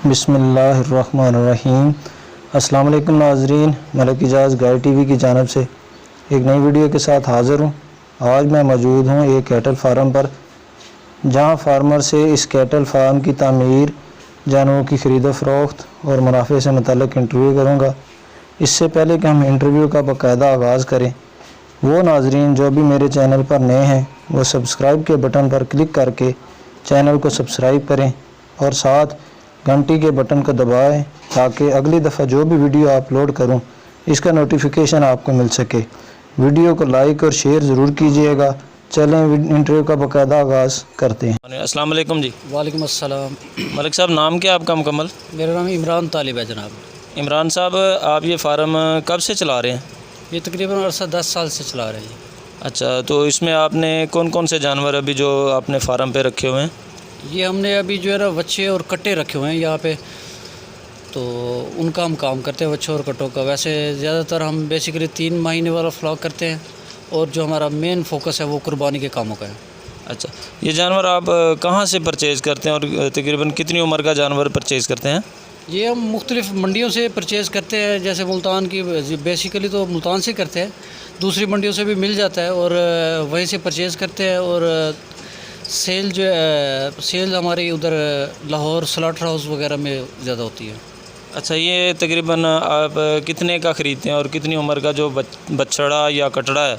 बिस्मिल्लाहिर्रहमानिर्रहीम। अस्सलाम वालेकुम नाज़रीन, मलिक इजाज़ गाय टीवी की जानिब से एक नई वीडियो के साथ हाज़िर हूँ। आज मैं मौजूद हूँ एक कैटल फार्म पर, जहाँ फार्मर से इस कैटल फार्म की तामीर, जानवरों की ख़रीद फ़रोख्त और मुनाफे से मुतल्लिक़ इंटरव्यू करूँगा। इससे पहले कि हम इंटरव्यू का बाकायदा आगाज़ करें, वो नाज़रीन जो भी मेरे चैनल पर नए हैं वो सब्सक्राइब के बटन पर क्लिक करके चैनल को सब्सक्राइब करें और साथ घंटी के बटन को दबाएं ताकि अगली दफ़ा जो भी वीडियो अपलोड करूं इसका नोटिफिकेशन आपको मिल सके। वीडियो को लाइक और शेयर ज़रूर कीजिएगा। चलें इंटरव्यू का बाकायदा आगाज़ करते हैं। अस्सलाम वालेकुम जी। वालेकुम अस्सलाम। मलिक साहब, नाम क्या आपका मुकम्मल? मेरा नाम इमरान तालिब है जनाब। इमरान साहब, आप ये फार्म कब से चला रहे हैं? ये तकरीबन अरसा 10 साल से चला रहे हैं। अच्छा, तो इसमें आपने कौन कौन से जानवर अभी जो आपने फार्म पे रखे हुए हैं? ये हमने अभी जो है ना बच्चे और कट्टे रखे हुए हैं यहाँ पे, तो उनका हम काम करते हैं, बच्चों और कट्टों का। वैसे ज़्यादातर हम बेसिकली 3 महीने वाला फ्लॉक करते हैं और जो हमारा मेन फोकस है वो कुर्बानी के कामों का है। अच्छा, ये जानवर आप कहाँ से परचेज़ करते हैं और तकरीबन कितनी उम्र का जानवर परचेज़ करते हैं? ये हम मुख्तलिफ़ मंडियों से परचेज़ करते हैं, जैसे मुल्तान की बेसिकली तो मुल्तान से करते हैं, दूसरी मंडियों से भी मिल जाता है और वहीं से परचेज़ करते हैं। और सेल जो है, सेल हमारी उधर लाहौर स्लॉटर हाउस वगैरह में ज़्यादा होती है। अच्छा, ये तकरीबन आप कितने का ख़रीदते हैं और कितनी उम्र का जो बछड़ा या कटड़ा है,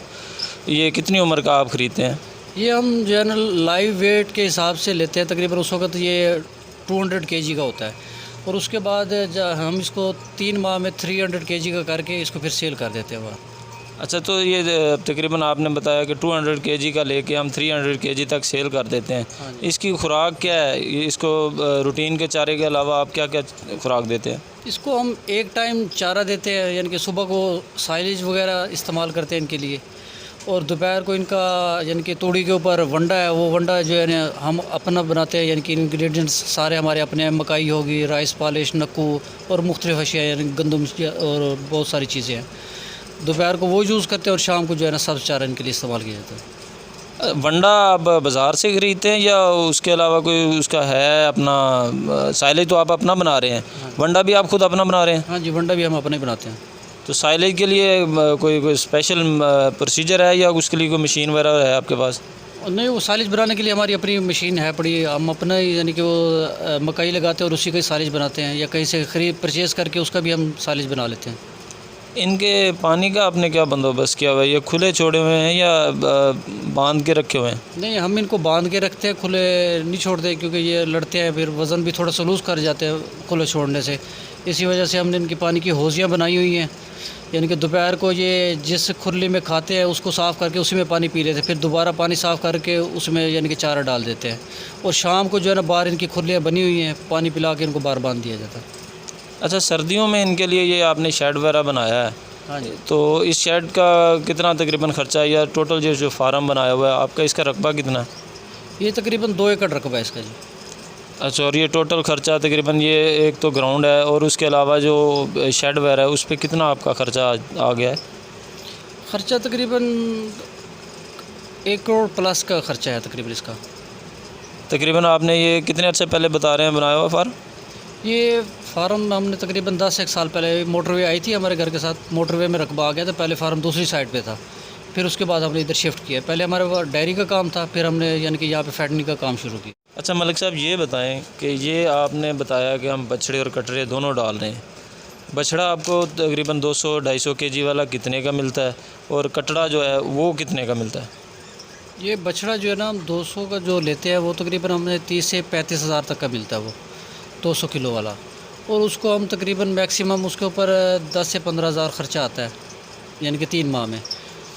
ये कितनी उम्र का आप ख़रीदते हैं? ये हम जो है ना लाइव वेट के हिसाब से लेते हैं। तकरीबन उस वक्त ये 200 kg का होता है और उसके बाद हम इसको 3 माह में 300 kg का करके इसको फिर सेल कर देते हैं वहाँ। अच्छा, तो ये तकरीबन आपने बताया कि 200 kg का लेके हम 300 kg तक सेल कर देते हैं। हाँ, इसकी खुराक क्या है? इसको रूटीन के चारे के अलावा आप क्या क्या खुराक देते हैं? इसको हम एक टाइम चारा देते हैं, यानी कि सुबह को साइलेज वगैरह इस्तेमाल करते हैं इनके लिए, और दोपहर को इनका यानी कि तोड़ी के ऊपर वंडा है, वो वंडा जो है ना हम अपना बनाते हैं, यानी कि इंग्रेडिएंट्स सारे हमारे अपने, मकाई होगी, राइस पॉलिश, नक्कू और मुख्तलिफ अशिया यानी गंदम और बहुत सारी चीज़ें हैं। दोपहर को वो यूज़ करते हैं और शाम को जो है ना सब्ज़ चारा इनके लिए इस्तेमाल किया जाता है। वंडा आप बाज़ार से ख़रीदते हैं या उसके अलावा कोई उसका है अपना साइलेज? तो आप अपना बना रहे हैं, वंडा भी आप खुद अपना बना रहे हैं? हाँ जी, वंडा भी हम अपना ही बनाते हैं। तो साइलेज के लिए कोई स्पेशल प्रोसीजर है या उसके लिए कोई मशीन वगैरह है आपके पास? नहीं, वो साइलेज बनाने के लिए हमारी अपनी मशीन है पड़ी। हम अपना यानी कि वो मकई लगाते हैं और उसी का ही साइलेज बनाते हैं, या कहीं से खरीद परचेज़ करके उसका भी हम साइलेज बना लेते हैं। इनके पानी का आपने क्या बंदोबस्त किया हुआ है? ये खुले छोड़े हुए हैं या बांध के रखे हुए हैं? नहीं, हम इनको बांध के रखते हैं, खुले नहीं छोड़ते, क्योंकि ये लड़ते हैं, फिर वज़न भी थोड़ा सा लूज़ कर जाते हैं खुले छोड़ने से। इसी वजह से हमने इनकी पानी की हौज़ियाँ बनाई हुई हैं, यानी कि दोपहर को ये जिस खुरली में खाते हैं उसको साफ़ करके उसी में पानी पी लेते हैं, फिर दोबारा पानी साफ़ करके उसमें यानी कि चारा डाल देते हैं, और शाम को जो है ना बाहर इनकी खुरलियाँ बनी हुई हैं, पानी पिला के इनको बाहर बांध दिया जाता है। अच्छा, सर्दियों में इनके लिए ये आपने शेड वगैरह बनाया है? हाँ जी। तो इस शेड का कितना तकरीबन ख़र्चा है, या टोटल जो फार्म बनाया हुआ है आपका, इसका रकबा कितना है? ये तकरीबन 2 एकड़ रकबा है इसका जी। अच्छा, और ये टोटल ख़र्चा तकरीबन, ये एक तो ग्राउंड है और उसके अलावा जो शेड वगैरह है उस पर कितना आपका ख़र्चा आ गया है? ख़र्चा तकरीबन 1 करोड़ प्लस का ख़र्चा है तकरीबन इसका। तकरीबन आपने ये कितने अर्से पहले बता रहे हैं बनाया हुआ फार्म? ये फार्म हमने तकरीबन 10-1 साल पहले, मोटरवे आई थी हमारे घर के साथ, मोटरवे में रकबा आ गया था। पहले फार्म दूसरी साइड पे था, फिर उसके बाद हमने इधर शिफ्ट किया। पहले हमारे पास डेयरी का काम था, फिर हमने यानी कि यहाँ पे फैटनिंग का काम शुरू किया। अच्छा मलिक साहब, ये बताएं कि ये आपने बताया कि हम बछड़े और कटरे दोनों डाल रहे हैं। बछड़ा आपको तकरीबन 200-250 kg वाला कितने का मिलता है और कटड़ा जो है वो कितने का मिलता है? ये बछड़ा जो है ना हम 200 का जो लेते हैं वो तकरीबन हमें 30 से 35 हज़ार तक का मिलता है, वो 200 किलो वाला। और उसको हम तकरीबन मैक्सिमम उसके ऊपर 10 से 15 हज़ार ख़र्चा आता है, यानी कि 3 माह में।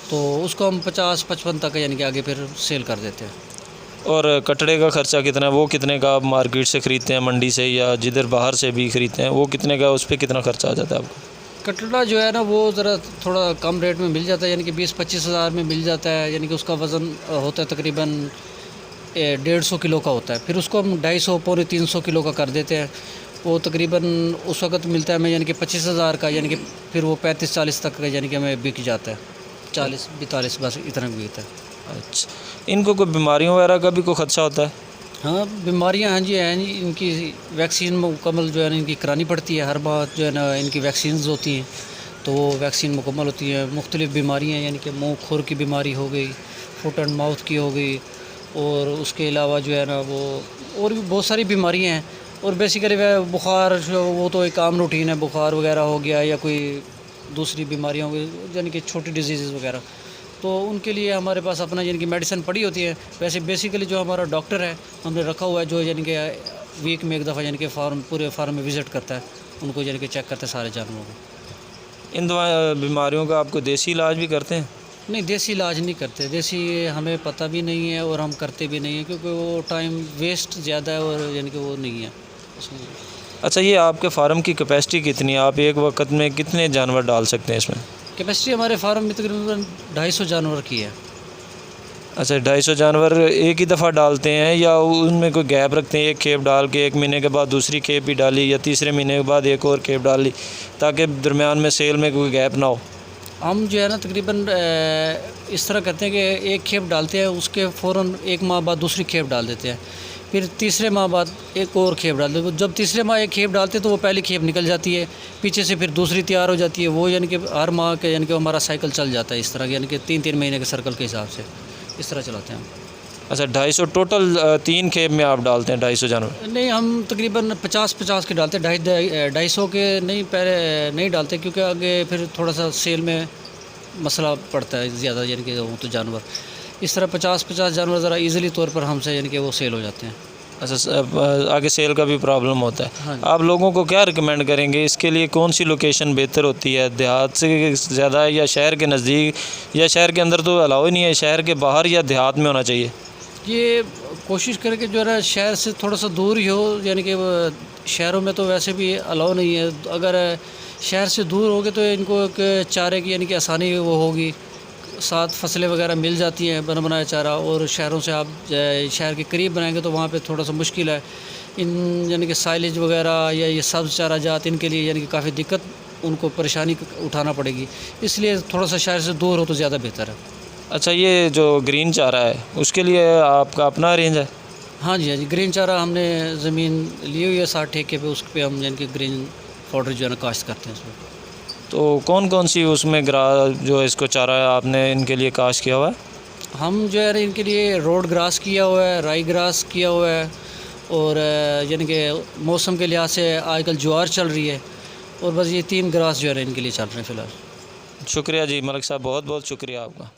तो उसको हम 50-55 तक यानी कि आगे फिर सेल कर देते हैं। और कटड़े का ख़र्चा कितना है? वो कितने का आप मार्केट से ख़रीदते हैं, मंडी से, या जिधर बाहर से भी ख़रीदते हैं, वो कितने का, उस पर कितना ख़र्चा आ जाता है आपको? कटड़ा जो है ना वो ज़रा थोड़ा कम रेट में मिल जाता है, यानी कि 20-25 हज़ार में मिल जाता है। यानी कि उसका वज़न होता है तकरीबन 150 किलो का होता है। फिर उसको हम 250-300 किलो का कर देते हैं। वो तकरीबन उस वक़्त मिलता है हमें यानी कि 25 हज़ार का, यानी कि फिर वो 35-40 तक का यानी कि हमें बिक जाता है। 40-42 बस इतना बिकता है। अच्छा, इनको कोई बीमारियों वगैरह का भी कोई ख़दशा होता है? हाँ, बीमारियाँ हाँ जी हैं जी, इनकी वैक्सीन मुकम्मल जो है ना इनकी करानी पड़ती है। हर बार जो है ना इनकी वैक्सीन होती हैं, तो वो वैक्सीन मुकम्मल होती है। मुख्तलिफ़ बीमारियाँ यानी कि मुँह खुर की बीमारी हो गई, फुट एंड माउथ की हो गई, और उसके अलावा जो है ना वो और भी बहुत सारी बीमारियाँ हैं। और बेसिकली वह बुखार जो वो तो एक आम रूटीन है, बुखार वगैरह हो गया या कोई दूसरी बीमारियाँ हो गई, यानी कि छोटी डिजीज़ वगैरह, तो उनके लिए हमारे पास अपना यानी कि मेडिसिन पड़ी होती है। वैसे बेसिकली जो हमारा डॉक्टर है हमने रखा हुआ है, जो यानी कि वीक में एक दफ़ा यानी कि पूरे फार्म में विज़िट करता है, उनको यानी कि चेक करता है सारे जानवरों को। इन बीमारियों का आपको देसी इलाज भी करते हैं? नहीं, देसी इलाज नहीं करते, देसी हमें पता भी नहीं है और हम करते भी नहीं हैं, क्योंकि वो टाइम वेस्ट ज़्यादा है और यानी कि वो नहीं है उसमें। अच्छा, ये आपके फार्म की कैपेसिटी कितनी है? आप एक वक्त में कितने जानवर डाल सकते हैं इसमें? कैपेसिटी हमारे फार्म में तकरीबन 250 जानवर की है। अच्छा, 250 जानवर एक ही दफ़ा डालते हैं या उनमें कोई गैप रखते हैं? एक खेप डाल के 1 महीने के बाद दूसरी खेप भी डाली, या तीसरे महीने के बाद एक और खेप डाल ली, ताकि दरमियान में सेल में कोई गैप ना हो? हम जो है ना तकरीबन इस तरह करते हैं कि एक खेप डालते हैं, उसके फ़ौरन 1 माह बाद दूसरी खेप डाल देते हैं, फिर तीसरे माह बाद एक और खेप डाल देते हैं। जब तीसरे माह एक खेप डालते हैं तो वो पहली खेप निकल जाती है, पीछे से फिर दूसरी तैयार हो जाती है। वो यानी कि हर माह के यानी कि हमारा साइकिल चल जाता है इस तरह, यानी कि 3-3 महीने के सर्कल के हिसाब से इस तरह चलाते हैं हम। अच्छा, 250 टोटल 3 खेप में आप डालते हैं 250 जानवर? नहीं, हम तकरीबन 50-50 के डालते हैं, 250 के नहीं पहले नहीं डालते, क्योंकि आगे फिर थोड़ा सा सेल में मसला पड़ता है ज़्यादा, यानी कि वो तो जानवर इस तरह 50-50 जानवर ज़रा इजीली तौर पर हमसे यानी कि वो सेल हो जाते हैं। अच्छा, आगे सेल का भी प्रॉब्लम होता है। हाँ जी। आप लोगों को क्या रिकमेंड करेंगे, इसके लिए कौन सी लोकेशन बेहतर होती है? देहात से ज़्यादा या शहर के नज़दीक, या शहर के अंदर तो अलाउ ही नहीं है, शहर के बाहर या देहात में होना चाहिए? ये कोशिश करें कि जो है ना शहर से थोड़ा सा दूर ही हो, यानी कि शहरों में तो वैसे भी अलाउ नहीं है। अगर शहर से दूर होगे तो इनको एक चारे की यानी कि आसानी वो होगी, साथ फसलें वगैरह मिल जाती हैं, बना बनाया चारा। और शहरों से आप शहर के करीब बनाएंगे तो वहाँ पे थोड़ा सा मुश्किल है, इन यानी कि साइलेज वगैरह या ये सब्ज़ चारा जात, इनके लिए यानी कि काफ़ी दिक्कत, उनको परेशानी उठाना पड़ेगी। इसलिए थोड़ा सा शहर से दूर हो तो ज़्यादा बेहतर है। अच्छा, ये जो ग्रीन चारा है उसके लिए आपका अपना रेंज है? हाँ जी, हाँ जी, ग्रीन चारा हमने ज़मीन ली हुई है 60 ठेके पे, उस पर हम यानी कि ग्रीन पाउडर जो है ना काश्त करते हैं उसमें। तो कौन कौन सी उसमें जो इसको चारा है आपने इनके लिए काश्त किया हुआ है? हम जो है इनके लिए रोड ग्रास किया हुआ है, राई ग्रास किया हुआ है, और यानी कि मौसम के लिहाज से आजकल ज्वार चल रही है, और बस ये 3 ग्रास जो है इनके लिए चल रहे हैं फ़िलहाल। शुक्रिया जी मलिक साहब, बहुत बहुत शुक्रिया आपका।